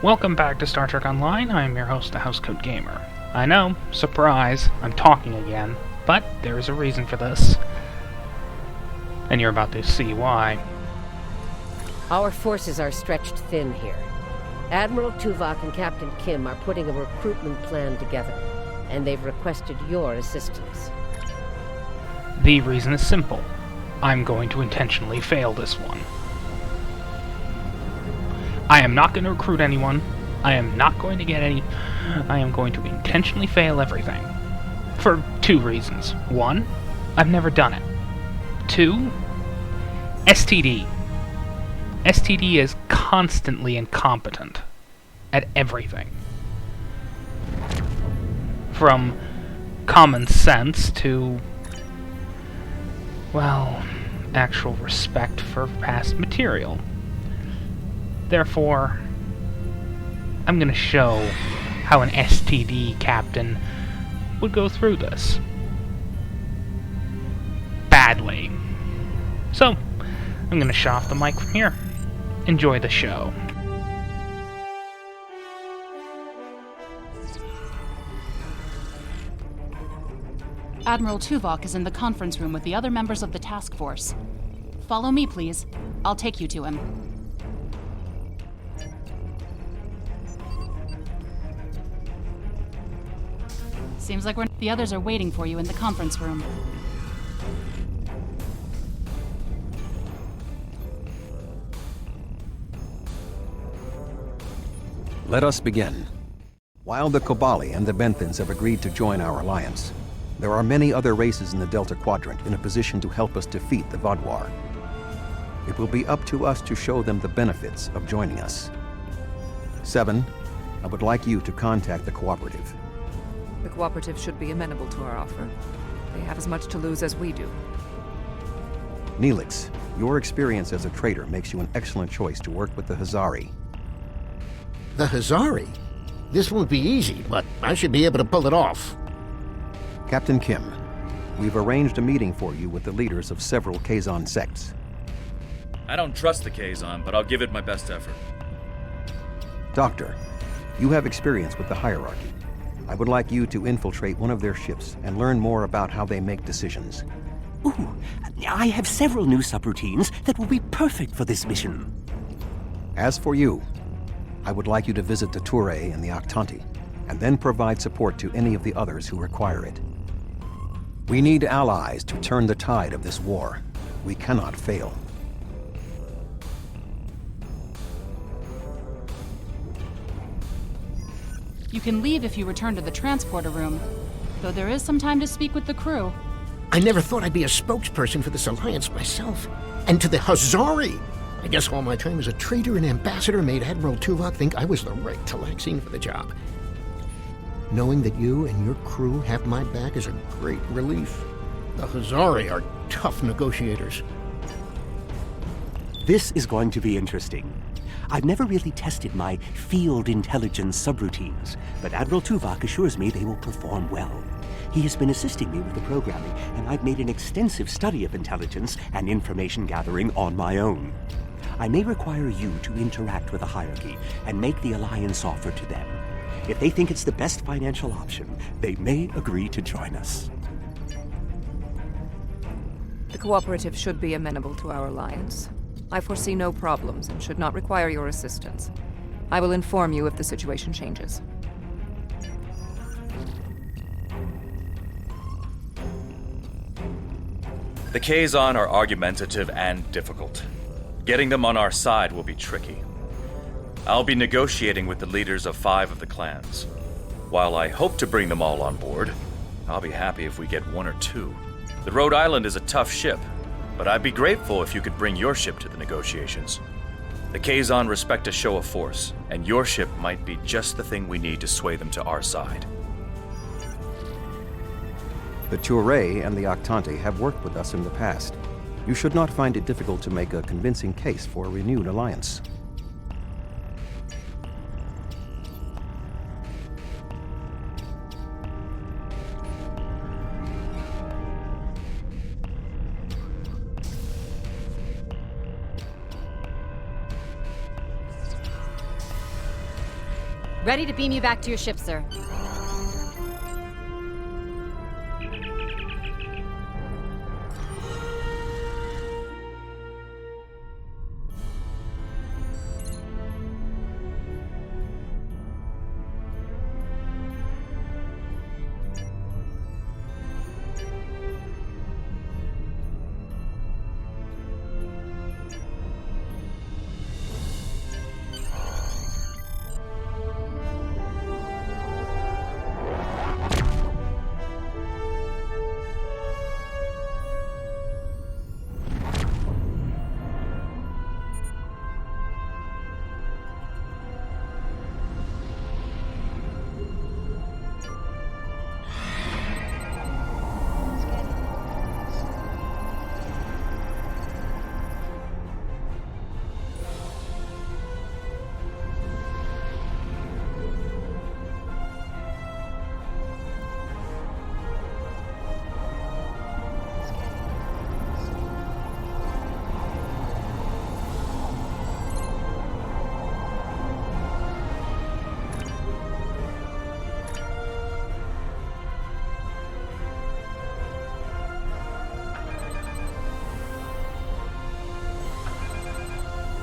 Welcome back to Star Trek Online. I am your host, the Housecoat Gamer. I know, surprise, I'm talking again, but there is a reason for this. And you're about to see why. Our forces are stretched thin here. Admiral Tuvok and Captain Kim are putting a recruitment plan together, and they've requested your assistance. The reason is simple. I'm going to intentionally fail this one. I am not going to recruit anyone. I am not going to get any... I am going to intentionally fail everything. For two reasons. One, I've never done it. Two, STD. STD is constantly incompetent at everything. From common sense to, well, actual respect for past material. Therefore, I'm going to show how an STD captain would go through this. Badly. So, I'm going to shut off the mic from here. Enjoy the show. Admiral Tuvok is in the conference room with the other members of the task force. Follow me, please. I'll take you to him. Seems like the others are waiting for you in the conference room. Let us begin. While the Kobali and the Benthans have agreed to join our alliance, there are many other races in the Delta Quadrant in a position to help us defeat the Vaadwaur. It will be up to us to show them the benefits of joining us. 7, I would like you to contact the Cooperative. The Cooperative should be amenable to our offer. They have as much to lose as we do. Neelix, your experience as a trader makes you an excellent choice to work with the Hazari. The Hazari? This won't be easy, but I should be able to pull it off. Captain Kim, we've arranged a meeting for you with the leaders of several Kazon sects. I don't trust the Kazon, but I'll give it my best effort. Doctor, you have experience with the hierarchy. I would like you to infiltrate one of their ships and learn more about how they make decisions. Ooh, I have several new subroutines that will be perfect for this mission. As for you, I would like you to visit the Touré and the Octanti, and then provide support to any of the others who require it. We need allies to turn the tide of this war. We cannot fail. You can leave if you return to the transporter room, though there is some time to speak with the crew. I never thought I'd be a spokesperson for this alliance myself. And to the Hazari! I guess all my time as a trader and ambassador made Admiral Tuvok think I was the right Talaxine for the job. Knowing that you and your crew have my back is a great relief. The Hazari are tough negotiators. This is going to be interesting. I've never really tested my field intelligence subroutines, but Admiral Tuvok assures me they will perform well. He has been assisting me with the programming, and I've made an extensive study of intelligence and information gathering on my own. I may require you to interact with the hierarchy and make the alliance offer to them. If they think it's the best financial option, they may agree to join us. The Cooperative should be amenable to our alliance. I foresee no problems and should not require your assistance. I will inform you if the situation changes. The Kazon are argumentative and difficult. Getting them on our side will be tricky. I'll be negotiating with the leaders of 5 of the clans. While I hope to bring them all on board, I'll be happy if we get 1 or 2. The Rhode Island is a tough ship, but I'd be grateful if you could bring your ship to the negotiations. The Kazon respect a show of force, and your ship might be just the thing we need to sway them to our side. The Touré and the Octanti have worked with us in the past. You should not find it difficult to make a convincing case for a renewed alliance. Ready to beam you back to your ship, sir.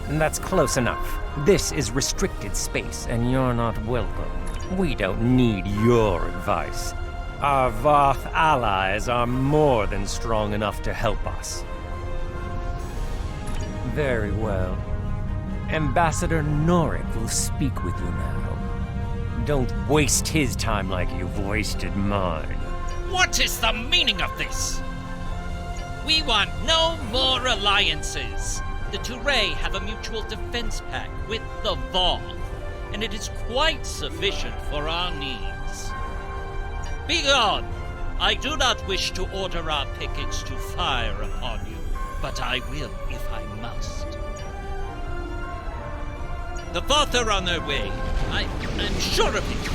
That's close enough. This is restricted space, and you're not welcome. We don't need your advice. Our Voth allies are more than strong enough to help us. Very well. Ambassador Norik will speak with you now. Don't waste his time like you've wasted mine. What is the meaning of this? We want no more alliances. The Touré have a mutual defense pact with the Voth, and it is quite sufficient for our needs. Begone! I do not wish to order our pickets to fire upon you, but I will if I must. The Voth are on their way. I'm sure of it.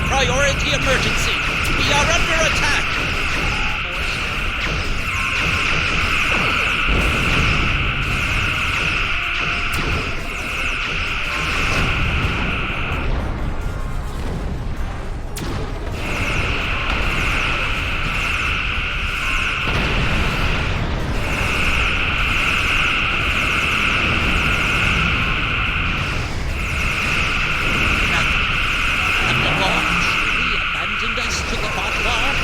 Priority emergency! We are under attack! To the Botwar?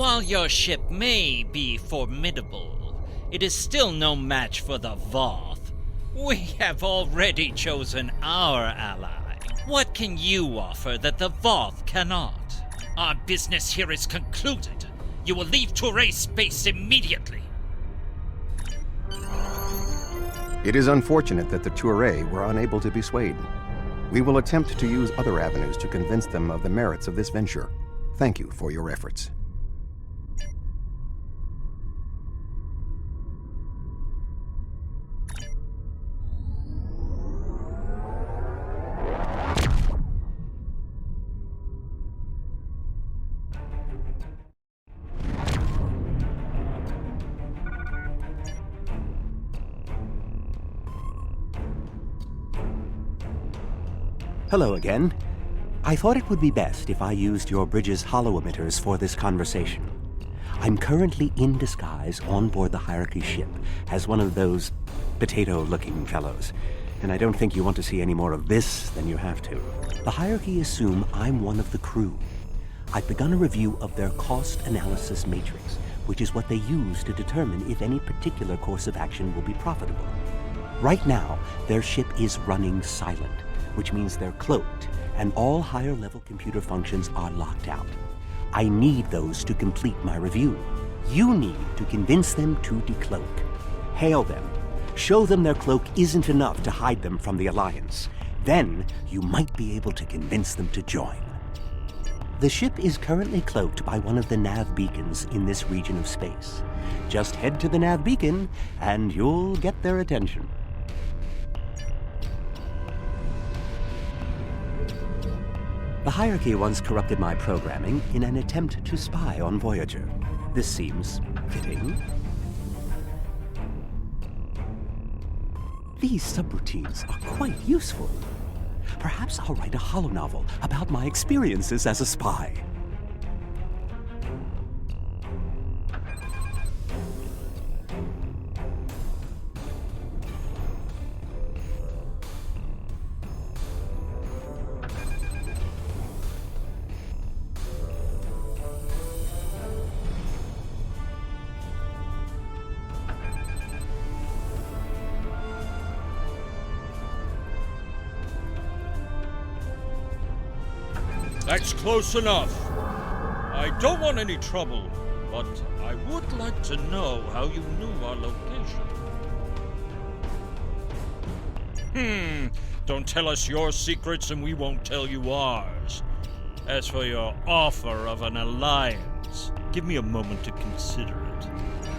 while your ship may be formidable, it is still no match for the Voth. We have already chosen our ally. What can you offer that the Voth cannot? Our business here is concluded. You will leave Touré space immediately. It is unfortunate that the Touré were unable to be swayed. We will attempt to use other avenues to convince them of the merits of this venture. Thank you for your efforts. Hello again. I thought it would be best if I used your bridge's hollow emitters for this conversation. I'm currently in disguise on board the Hierarchy ship as one of those potato-looking fellows, and I don't think you want to see any more of this than you have to. The Hierarchy assume I'm one of the crew. I've begun a review of their cost analysis matrix, which is what they use to determine if any particular course of action will be profitable. Right now, their ship is running silent, which means they're cloaked, and all higher-level computer functions are locked out. I need those to complete my review. You need to convince them to decloak. Hail them. Show them their cloak isn't enough to hide them from the Alliance. Then, you might be able to convince them to join. The ship is currently cloaked by one of the nav beacons in this region of space. Just head to the nav beacon, and you'll get their attention. The Hierarchy once corrupted my programming in an attempt to spy on Voyager. This seems fitting. These subroutines are quite useful. Perhaps I'll write a holonovel about my experiences as a spy. That's close enough. I don't want any trouble, but I would like to know how you knew our location. Don't tell us your secrets and we won't tell you ours. As for your offer of an alliance, give me a moment to consider it.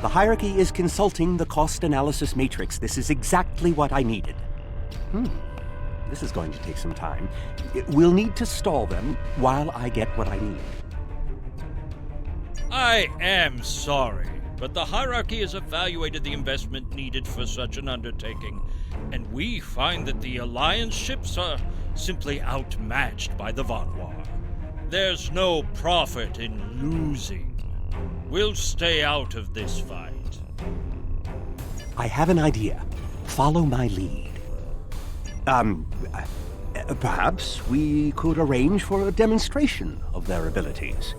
The Hierarchy is consulting the cost analysis matrix. This is exactly what I needed. This is going to take some time. We'll need to stall them while I get what I need. I am sorry, but the Hierarchy has evaluated the investment needed for such an undertaking, and we find that the Alliance ships are simply outmatched by the Vaadwaur. There's no profit in losing. We'll stay out of this fight. I have an idea. Follow my lead. Perhaps we could arrange for a demonstration of their abilities.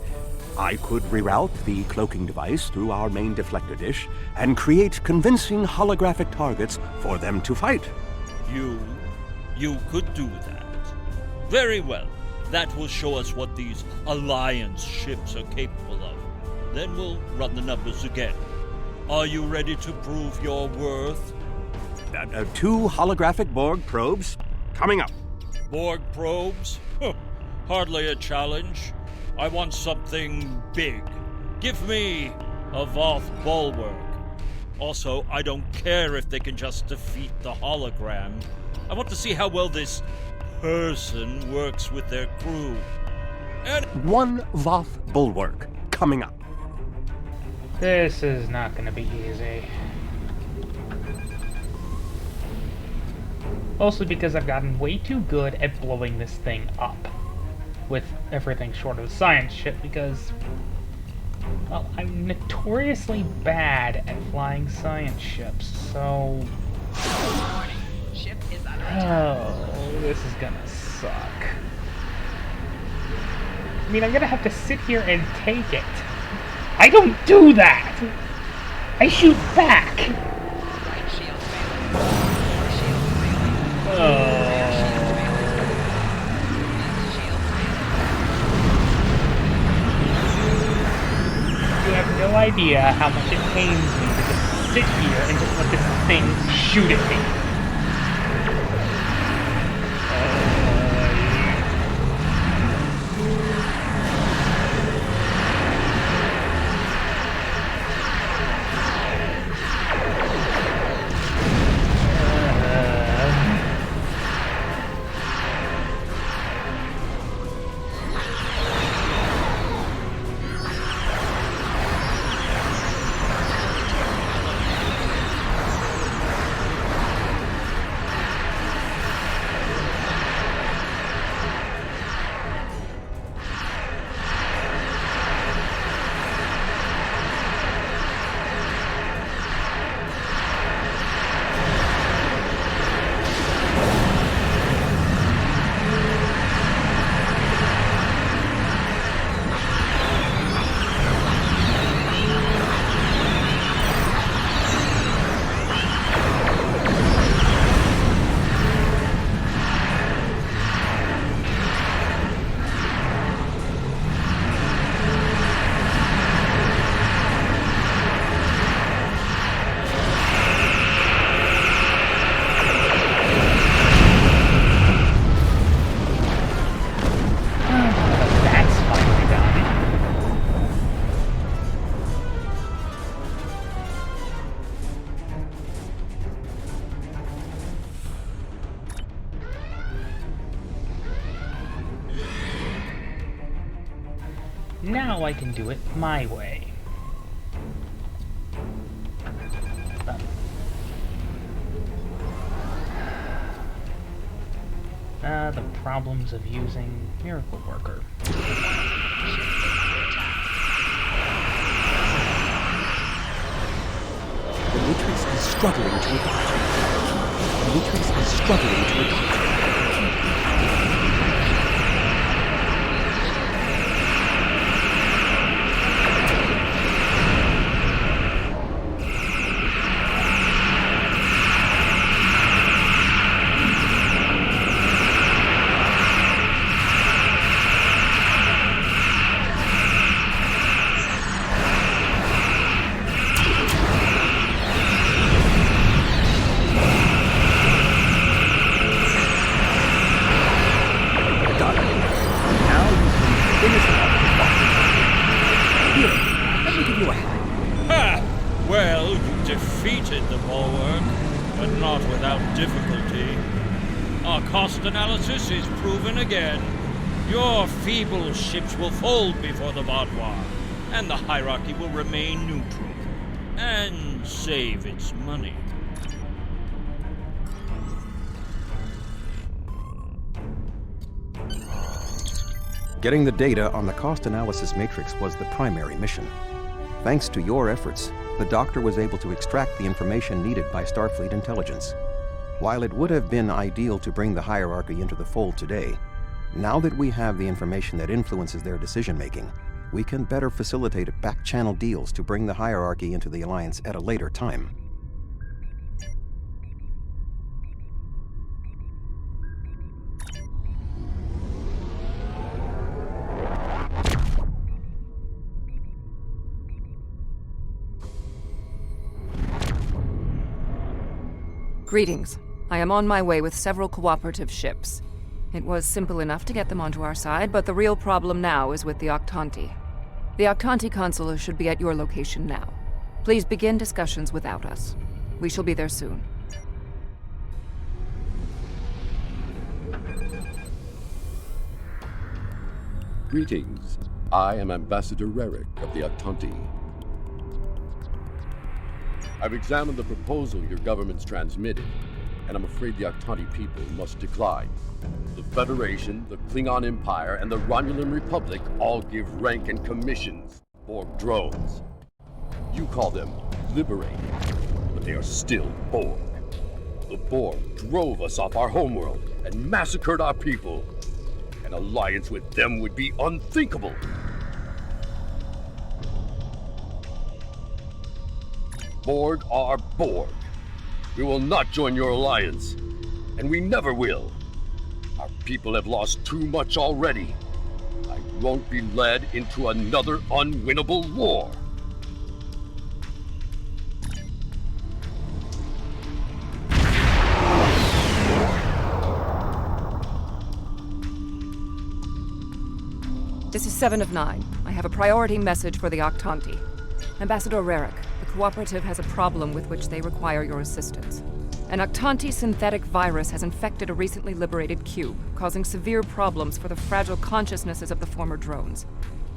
I could reroute the cloaking device through our main deflector dish and create convincing holographic targets for them to fight. You could do that. Very well. That will show us what these Alliance ships are capable of. Then we'll run the numbers again. Are you ready to prove your worth? 2 holographic Borg probes coming up. Borg probes? Hardly a challenge. I want something big. Give me a Voth bulwark. Also, I don't care if they can just defeat the hologram. I want to see how well this person works with their crew. And 1 Voth bulwark coming up. This is not going to be easy. Mostly because I've gotten way too good at blowing this thing up with everything short of the science ship because, well, I'm notoriously bad at flying science ships, so... Warning. Ship is under attack. Oh, this is gonna suck. I mean, I'm gonna have to sit here and take it. I don't do that! I shoot back! Right shield failing. Lower shield failing. Rear shield failing. Left shield failing. You have no idea how much it pains me to just sit here and just let this thing shoot at me. Now I can do it my way. The problems of using Miracle Worker. The Matrix is struggling to adopt. The Matrix is struggling to adopt. Well, you defeated the bulwark, but not without difficulty. Our cost analysis is proven again. Your feeble ships will fold before the Vaudoir, and the hierarchy will remain neutral, and save its money. Getting the data on the cost analysis matrix was the primary mission. Thanks to your efforts, the Doctor was able to extract the information needed by Starfleet intelligence. While it would have been ideal to bring the hierarchy into the fold today, now that we have the information that influences their decision-making, we can better facilitate back-channel deals to bring the hierarchy into the Alliance at a later time. Greetings. I am on my way with several cooperative ships. It was simple enough to get them onto our side, but the real problem now is with the Octanti. The Octanti consul should be at your location now. Please begin discussions without us. We shall be there soon. Greetings. I am Ambassador Rarick of the Octanti. I've examined the proposal your government's transmitted, and I'm afraid the Octanti people must decline. The Federation, the Klingon Empire, and the Romulan Republic all give rank and commissions Borg drones. You call them liberated, but they are still Borg. The Borg drove us off our homeworld and massacred our people. An alliance with them would be unthinkable. Borg are Borg. We will not join your alliance, and we never will. Our people have lost too much already. I won't be led into another unwinnable war. This is 7 of 9. I have a priority message for the Octanti. Ambassador Rarick, the Cooperative has a problem with which they require your assistance. An Octanti synthetic virus has infected a recently liberated cube, causing severe problems for the fragile consciousnesses of the former drones.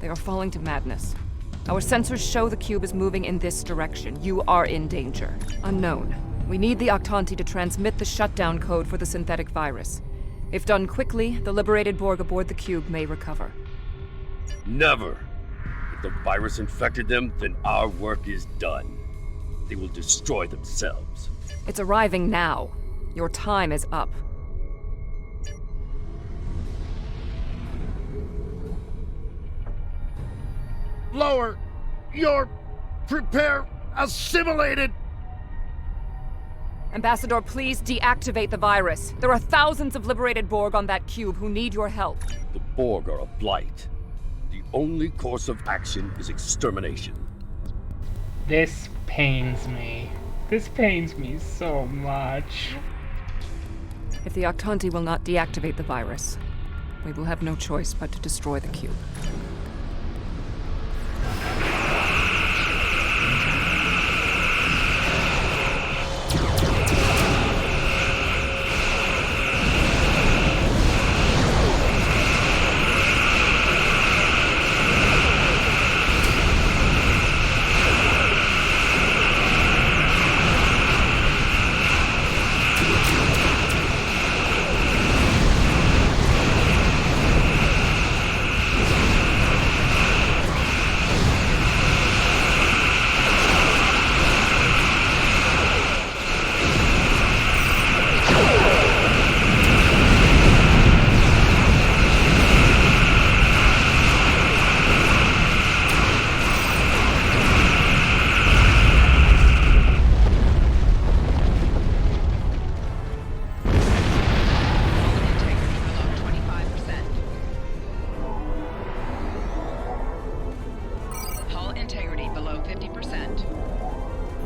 They are falling to madness. Our sensors show the cube is moving in this direction. You are in danger. Unknown. We need the Octanti to transmit the shutdown code for the synthetic virus. If done quickly, the liberated Borg aboard the cube may recover. Never. If the virus infected them, then our work is done. They will destroy themselves. It's arriving now. Your time is up. Lower! You're... assimilated! Ambassador, please deactivate the virus. There are thousands of liberated Borg on that cube who need your help. The Borg are a blight. The only course of action is extermination. This pains me. This pains me so much. If the Octanti will not deactivate the virus, we will have no choice but to destroy the cube.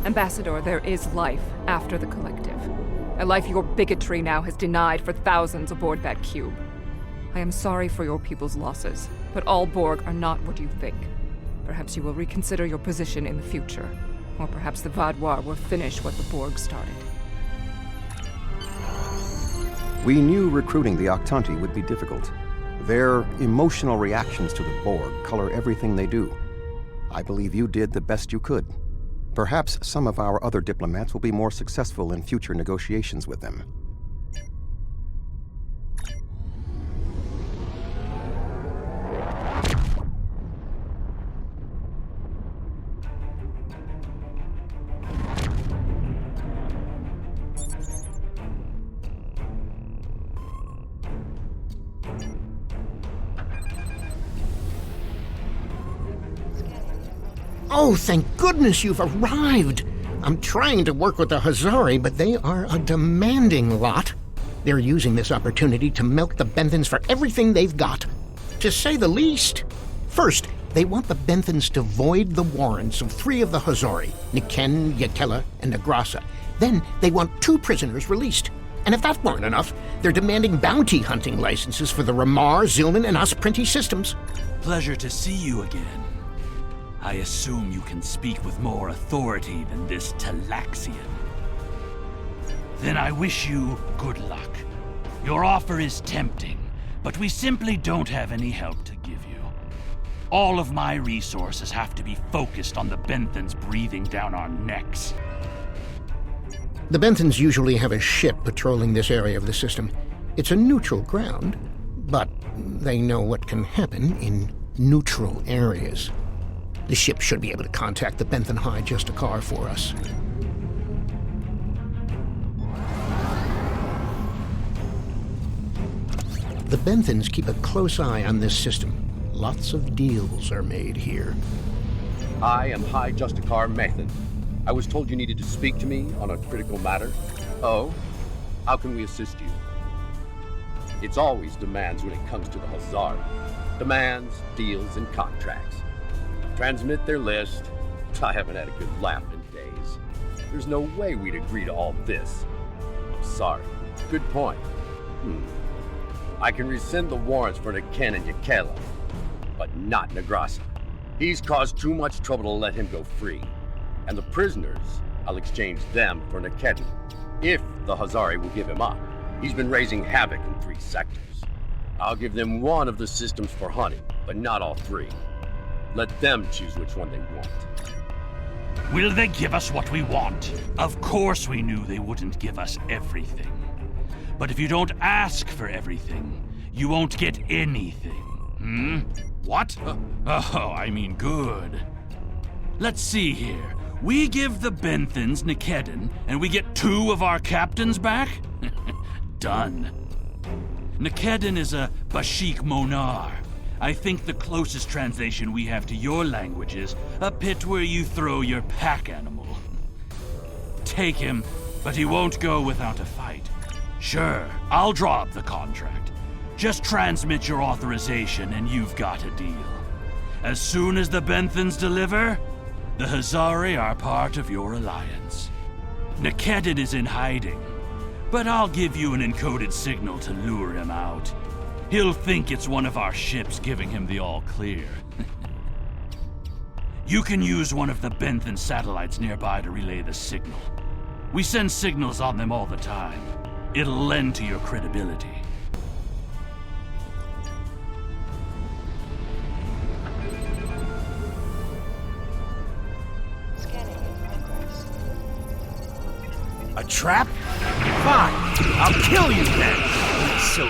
Ambassador, there is life after the Collective. A life your bigotry now has denied for thousands aboard that cube. I am sorry for your people's losses, but all Borg are not what you think. Perhaps you will reconsider your position in the future. Or perhaps the Vaadwaur will finish what the Borg started. We knew recruiting the Octanti would be difficult. Their emotional reactions to the Borg color everything they do. I believe you did the best you could. Perhaps some of our other diplomats will be more successful in future negotiations with them. Oh, thank goodness you've arrived! I'm trying to work with the Hazari, but they are a demanding lot. They're using this opportunity to milk the Benthans for everything they've got, to say the least. First, they want the Benthans to void the warrants of 3 of the Hazari, Niken, Yakella, and Negrasa. Then they want 2 prisoners released. And if that weren't enough, they're demanding bounty hunting licenses for the Ramar, Zilman, and Osprinty systems. Pleasure to see you again. I assume you can speak with more authority than this Talaxian. Then I wish you good luck. Your offer is tempting, but we simply don't have any help to give you. All of my resources have to be focused on the Benthans breathing down our necks. The Benthans usually have a ship patrolling this area of the system. It's a neutral ground, but they know what can happen in neutral areas. The ship should be able to contact the Benthan High Justicar for us. The Benthans keep a close eye on this system. Lots of deals are made here. I am High Justicar Mathan. I was told you needed to speak to me on a critical matter. Oh? How can we assist you? It's always demands when it comes to the Hazari. Demands, deals, and contracts. Transmit their list. I haven't had a good laugh in days. There's no way we'd agree to all this. I'm sorry. Good point. I can rescind the warrants for Niken and Yakela, but not Negrasa. He's caused too much trouble to let him go free. And the prisoners, I'll exchange them for Nikedin, if the Hazari will give him up. He's been raising havoc in 3 sectors. I'll give them one of the systems for hunting, but not all 3. Let them choose which one they want. Will they give us what we want? Of course we knew they wouldn't give us everything. But if you don't ask for everything, you won't get anything. What? Oh, I mean good. Let's see here. We give the Benthans Nikedin, and we get 2 of our captains back? Done. Nikedin is a Bashik Monar. I think the closest translation we have to your language is a pit where you throw your pack animal. Take him, but he won't go without a fight. Sure, I'll draw up the contract. Just transmit your authorization and you've got a deal. As soon as the Benthans deliver, the Hazari are part of your alliance. Nikedin is in hiding, but I'll give you an encoded signal to lure him out. He'll think it's one of our ships giving him the all-clear. You can use one of the Benthan satellites nearby to relay the signal. We send signals on them all the time. It'll lend to your credibility. A trap? Fine. I'll kill you then. So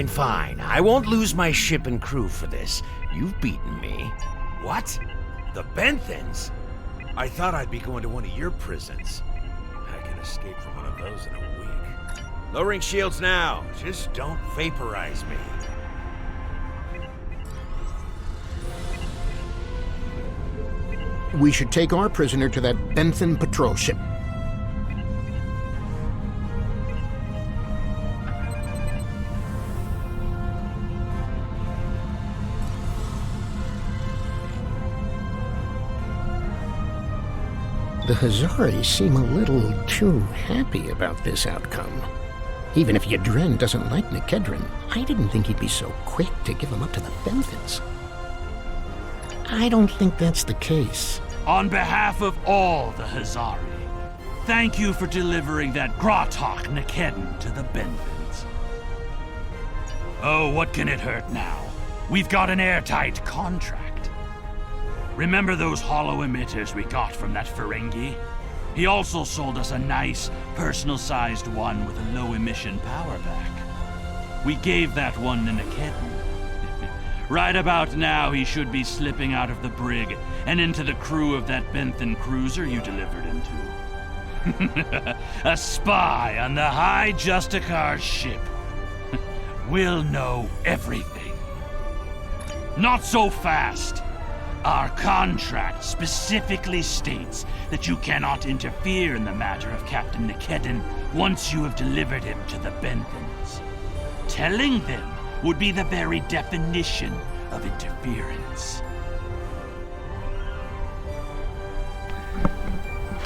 Fine. I won't lose my ship and crew for this. You've beaten me. What? The Benthans? I thought I'd be going to one of your prisons. I can escape from one of those in a week. Lowering shields now. Just don't vaporize me. We should take our prisoner to that Benthan patrol ship. The Hazari seem a little too happy about this outcome. Even if Yadren doesn't like Nikedrin, I didn't think he'd be so quick to give him up to the Benthans. I don't think that's the case. On behalf of all the Hazari, thank you for delivering that Gratok Nikedin to the Benthans. Oh, what can it hurt now? We've got an airtight contract. Remember those hollow emitters we got from that Ferengi? He also sold us a nice, personal-sized one with a low-emission power pack. We gave that one to Nikedin. Right about now, he should be slipping out of the brig and into the crew of that Benthan cruiser you delivered him to. A spy on the High Justicar's ship. We'll know everything. Not so fast. Our contract specifically states that you cannot interfere in the matter of Captain Nikedin once you have delivered him to the Benthans. Telling them would be the very definition of interference.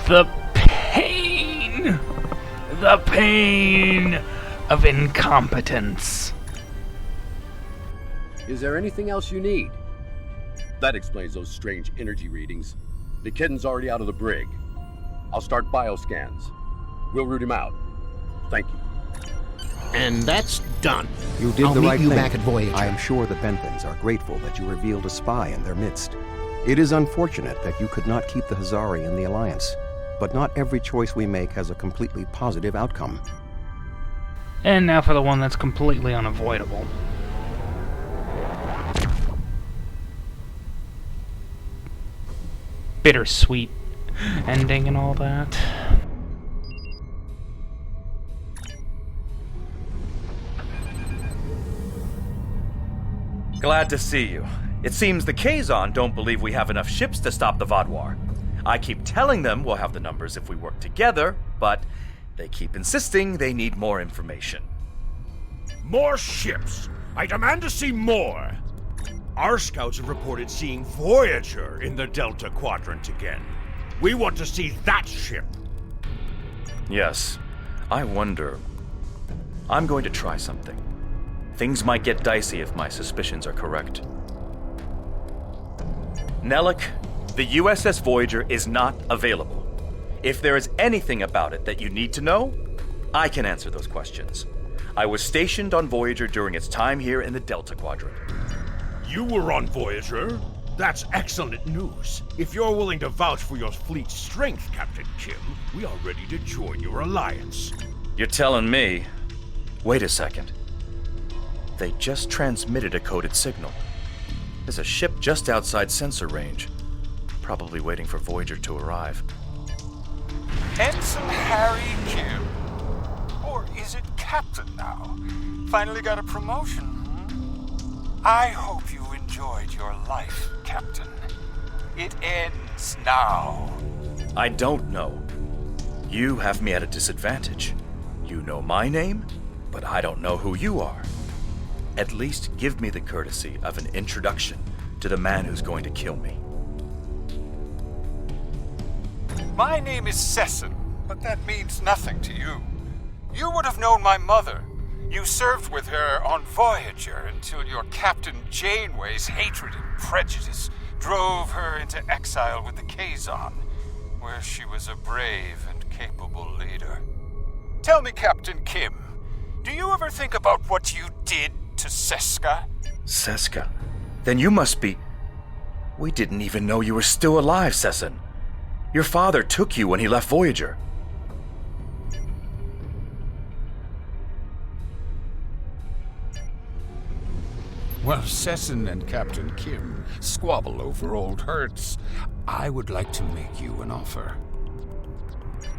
The pain of incompetence. Is there anything else you need? That explains those strange energy readings. Nikedin's already out of the brig. I'll start bioscans. We'll root him out. Thank you. And that's done. You did I'll the meet right you thing. back at Voyager. I am sure the Benthans are grateful that you revealed a spy in their midst. It is unfortunate that you could not keep the Hazari in the Alliance, but not every choice we make has a completely positive outcome. And now for the one that's completely unavoidable. Bittersweet ending and all that. Glad to see you. It seems the Kazon don't believe we have enough ships to stop the Vaadwaur. I keep telling them we'll have the numbers if we work together, but they keep insisting they need more information. More ships! I demand to see more! Our scouts have reported seeing Voyager in the Delta Quadrant again. We want to see that ship! Yes, I wonder. I'm going to try something. Things might get dicey if my suspicions are correct. Nellick, the USS Voyager is not available. If there is anything about it that you need to know, I can answer those questions. I was stationed on Voyager during its time here in the Delta Quadrant. You were on Voyager? That's excellent news. If you're willing to vouch for your fleet's strength, Captain Kim, we are ready to join your alliance. You're telling me? Wait a second. They just transmitted a coded signal. There's a ship just outside sensor range, probably waiting for Voyager to arrive. Ensign Harry Kim? Or is it Captain now? Finally got a promotion, I hope you enjoyed your life, Captain. It ends now. I don't know. You have me at a disadvantage. You know my name, but I don't know who you are. At least give me the courtesy of an introduction to the man who's going to kill me. My name is Sesson, but that means nothing to you. You would have known my mother. You served with her on Voyager until your Captain Janeway's hatred and prejudice drove her into exile with the Kazon, where she was a brave and capable leader. Tell me, Captain Kim, do you ever think about what you did to Seska? Seska? Then you must be... We didn't even know you were still alive, Sesson. Your father took you when he left Voyager. While Sesson and Captain Kim squabble over old hurts, I would like to make you an offer.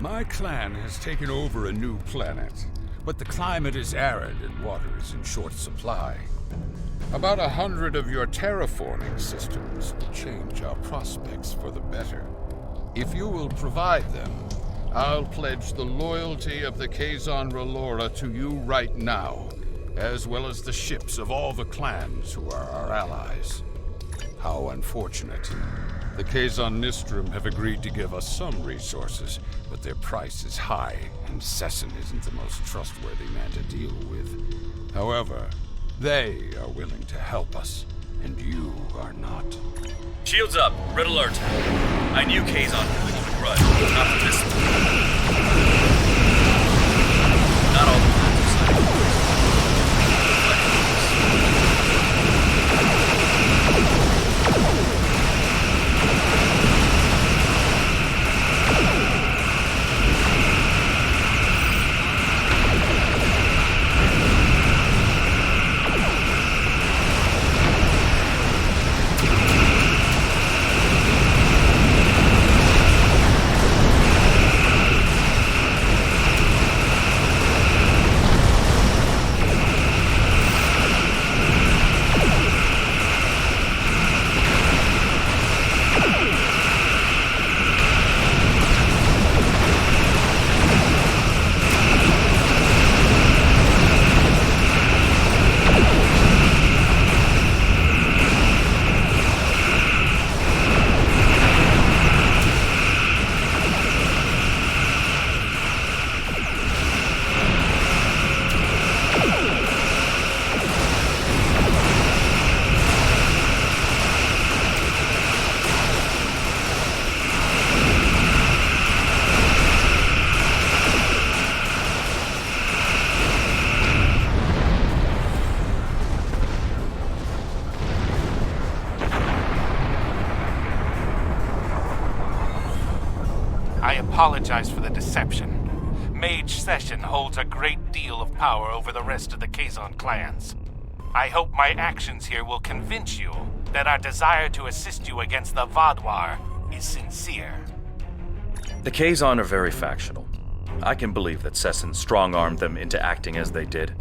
My clan has taken over a new planet, but the climate is arid and water is in short supply. About 100 of your terraforming systems will change our prospects for the better. If you will provide them, I'll pledge the loyalty of the Kazon Relora to you right now, as well as the ships of all the clans who are our allies. How unfortunate. The Kazon Nistrum have agreed to give us some resources, but their price is high, and Sesson isn't the most trustworthy man to deal with. However, they are willing to help us, and you are not. Shields up. Red alert. I knew Kazon would hold a grudge. Not for this one. Not all the plans are signed. I apologize for the deception. Mage Session holds a great deal of power over the rest of the Kazon clans. I hope my actions here will convince you that our desire to assist you against the Vaadwaur is sincere. The Kazon are very factional. I can believe that Sesson strong-armed them into acting as they did.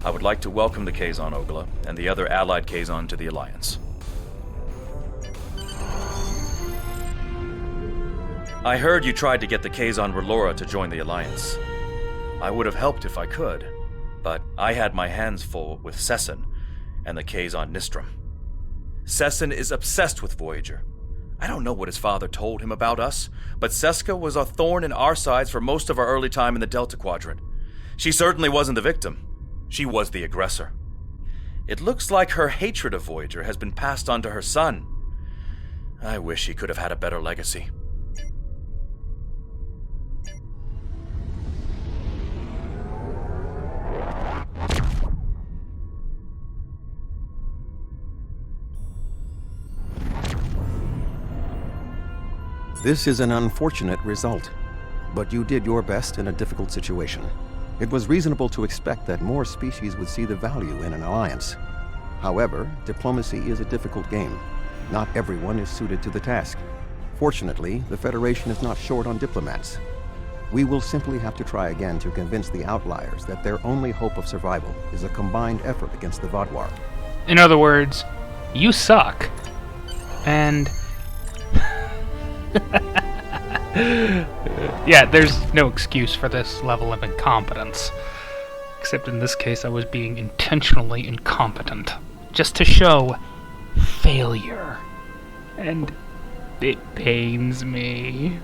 I would like to welcome the Kazon Ogla and the other allied Kazon to the Alliance. I heard you tried to get the Kazon Relora to join the Alliance. I would have helped if I could, but I had my hands full with Sesson and the Kazon Nistrum. Sesson is obsessed with Voyager. I don't know what his father told him about us, but Seska was a thorn in our sides for most of our early time in the Delta Quadrant. She certainly wasn't the victim. She was the aggressor. It looks like her hatred of Voyager has been passed on to her son. I wish he could have had a better legacy. This is an unfortunate result, but you did your best in a difficult situation. It was reasonable to expect that more species would see the value in an alliance. However, diplomacy is a difficult game. Not everyone is suited to the task. Fortunately, the Federation is not short on diplomats. We will simply have to try again to convince the outliers that their only hope of survival is a combined effort against the Vaadwaur. In other words, you suck. And... yeah, there's no excuse for this level of incompetence. Except in this case, I was being intentionally incompetent. Just to show failure. And it pains me.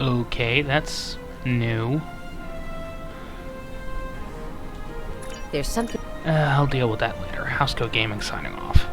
Okay, that's new. There's something... I'll deal with that later. Housecoat Gaming signing off.